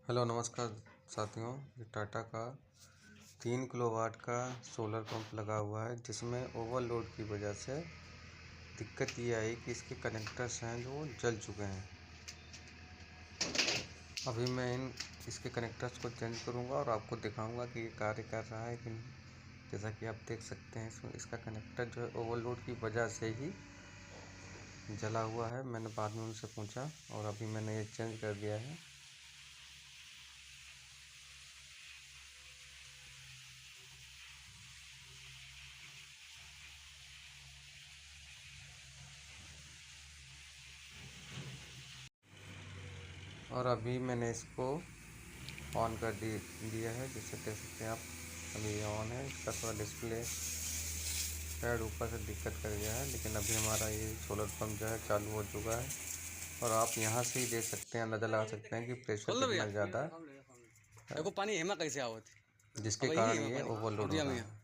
Hello नमस्कार साथियों। ये टाटा का 3 किलोवाट का सोलर पंप लगा हुआ है, जिसमें ओवरलोड की वजह से दिक्कत ये आई कि इसके कनेक्टर्स हैं जो जल चुके हैं। अभी मैं इसके कनेक्टर्स को चेंज करूंगा और आपको दिखाऊंगा कि ये कार्य कर रहा है कि नहीं। जैसा कि आप देख सकते हैं, इसमें इसका कनेक्टर जो है ओवरलोड की वजह से ही जला हुआ है। मैंने बाद में उनसे पूछा और अभी मैंने ये चेंज कर दिया है। और अभी मैंने इसको ऑन कर दिया है, जैसे देख सकते हैं आप। अभी ये ऑन है। इसका थोड़ा डिस्प्ले शायद ऊपर से दिक्कत कर गया है, लेकिन अभी हमारा ये सोलर पंप जो है चालू हो चुका है। और आप यहाँ से ही देख सकते हैं, अंदाजा लगा सकते हैं कि प्रेशर कितना ज़्यादा है, पानी हेमा कैसे आवत जिसके कारण ये ओवरलोड हो रहा है।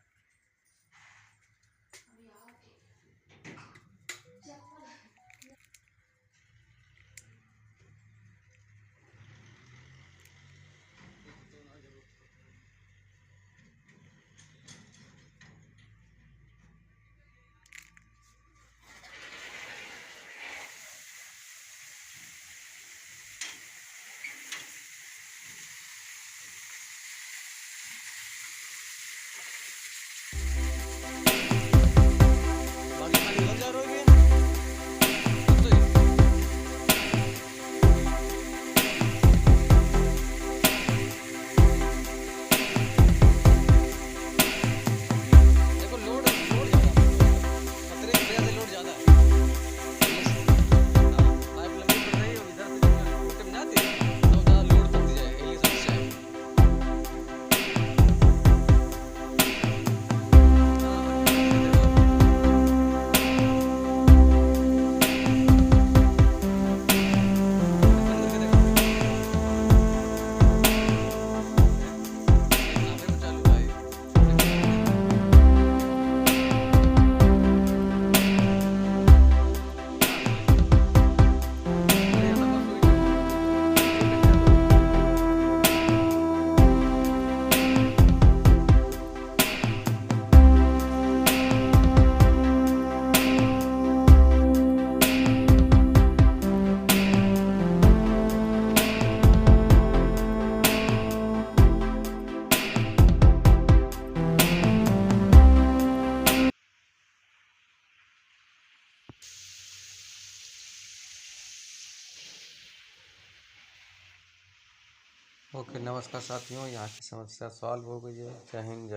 ओके, नमस्कार साथियों। यहाँ की समस्या सॉल्व हो गई है। जय हिंद, जय